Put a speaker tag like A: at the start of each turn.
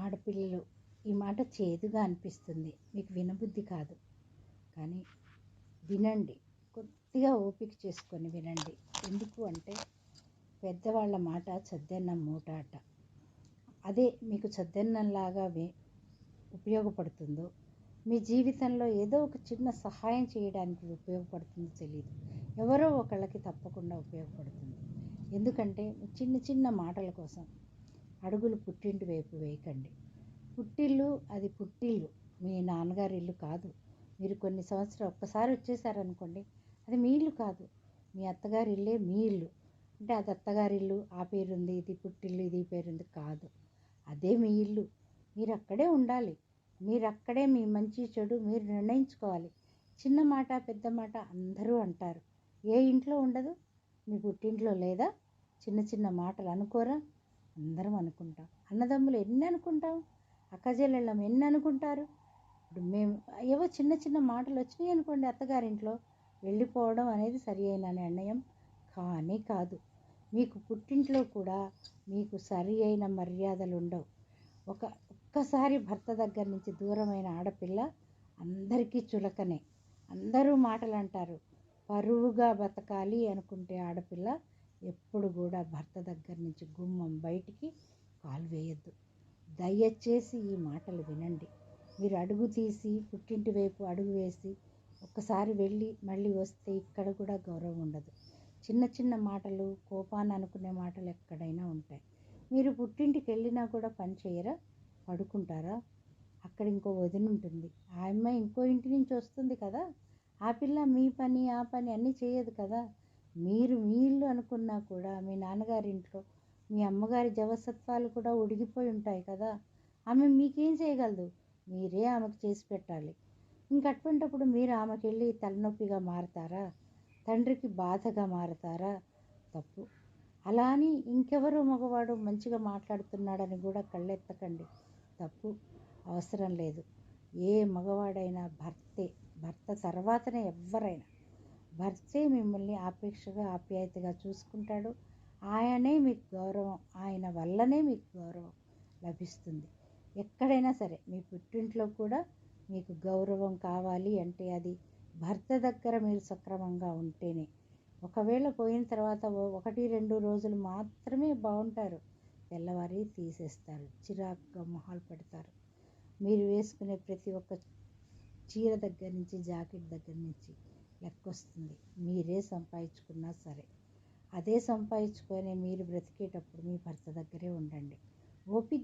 A: ఆడపిల్లలు ఈ మాట చేదుగా అనిపిస్తుంది, మీకు వినబుద్ధి కాదు. కానీ వినండి, కొద్దిగా ఓపిక చేసుకొని వినండి. ఎందుకు అంటే పెద్దవాళ్ళ మాట చద్దన్నం మూట అట. అదే మీకు చద్దన్నంలాగా ఉపయోగపడుతుందో, మీ జీవితంలో ఏదో ఒక చిన్న సహాయం చేయడానికి ఉపయోగపడుతుందో తెలియదు. ఎవరో ఒకళ్ళకి తప్పకుండా ఉపయోగపడుతుంది. ఎందుకంటే చిన్న చిన్న మాటల కోసం అడుగులు పుట్టింటి వైపు వేయకండి. పుట్టిల్లు అది పుట్టిల్లు, మీ నాన్నగారి ఇల్లు కాదు. మీరు కొన్ని సంవత్సరాలు ఒక్కసారి వచ్చేసారనుకోండి, అది మీ ఇల్లు కాదు, మీ అత్తగారి ఇల్లే మీ ఇల్లు. అంటే అది అత్తగారి ఇల్లు, ఆ పేరుంది, ఇది పుట్టిల్లు, ఇది పేరుంది కాదు, అదే మీ ఇల్లు. మీరు అక్కడే ఉండాలి. మీరు అక్కడే మీ మంచి చెడు మీరు నిర్ణయించుకోవాలి. చిన్న మాట పెద్ద మాట అందరూ అంటారు. ఏ ఇంట్లో ఉండదు? మీ పుట్టింట్లో లేదా? చిన్న చిన్న మాటలు అనుకోరా? అందరం అనుకుంటాం. అన్నదమ్ములు ఎన్ని అనుకుంటాం, అక్కచెల్లెళ్ళం ఎన్ని అనుకుంటారు. ఇప్పుడు మేము ఏవో చిన్న చిన్న మాటలు వచ్చినాయి అనుకోండి, అత్తగారింట్లో వెళ్ళిపోవడం అనేది సరి అయిన నిర్ణయం కానీ కాదు. మీకు పుట్టింట్లో కూడా మీకు సరి అయిన మర్యాదలు ఉండవు. ఒక్కసారి భర్త దగ్గర నుంచి దూరమైన ఆడపిల్ల అందరికీ చులకనే. అందరూ మాటలు అంటారు. పరువుగా బతకాలి అనుకుంటే ఆడపిల్ల ఎప్పుడు కూడా భర్త దగ్గర నుంచి గుమ్మం బయటికి కాలు వేయద్దు. దయచేసి ఈ మాటలు వినండి. మీరు అడుగు తీసి పుట్టింటి వైపు అడుగు వేసి ఒక్కసారి వెళ్ళి మళ్ళీ వస్తే ఇక్కడ కూడా గౌరవం ఉండదు. చిన్న చిన్న మాటలు, కోపాన్ని అనుకునే మాటలు ఎక్కడైనా ఉంటాయి. మీరు పుట్టింటికి వెళ్ళినా కూడా పని చేయరా? పడుకుంటారా? అక్కడ ఇంకో వదిన ఉంటుంది, ఆ అమ్మాయి ఇంకో ఇంటి నుంచి వస్తుంది కదా. ఆ పిల్ల మీ పని ఆ పని అన్నీ చేయదు కదా. మీరు మీ ఇల్లు అనుకున్నా కూడా మీ నాన్నగారి ఇంట్లో మీ అమ్మగారి జవసత్వాలు కూడా ఉడిగిపోయి ఉంటాయి కదా. ఆమె మీకేం చేయగలదు? మీరే ఆమెకు చేసి పెట్టాలి. ఇంకటువంటిప్పుడు మీరు ఆమెకి వెళ్ళి తలనొప్పిగా మారతారా? తండ్రికి బాధగా మారతారా? తప్పు. అలా అని ఇంకెవరో మగవాడు మంచిగా మాట్లాడుతున్నాడని కూడా కళ్ళెత్తకండి. తప్పు, అవసరం లేదు. ఏ మగవాడైనా భర్తే. భర్త తర్వాతనే ఎవ్వరైనా. భర్తే మిమ్మల్ని ఆపేక్షగా ఆప్యాయతగా చూసుకుంటాడు. ఆయనే మీకు గౌరవం, ఆయన వల్లనే మీకు గౌరవం లభిస్తుంది. ఎక్కడైనా సరే మీ పుట్టింట్లో కూడా మీకు గౌరవం కావాలి అంటే అది భర్త దగ్గర మీరు సక్రమంగా ఉంటేనే. ఒకవేళ పోయిన తర్వాత 1-2 రోజులు మాత్రమే బాగుంటారు, తెల్లవారి తీసేస్తారు, చిరాకుగా మొహాలు పెడతారు. మీరు వేసుకునే ప్రతి ఒక్క చీర దగ్గర నుంచి జాకెట్ దగ్గర నుంచి లెక్కొస్తుంది. మీరే సంపాదించుకున్నా సరే అదే సంపాదించుకొని మీరు బ్రతికేటప్పుడు మీ భర్త దగ్గరే ఉండండి. ఓపిక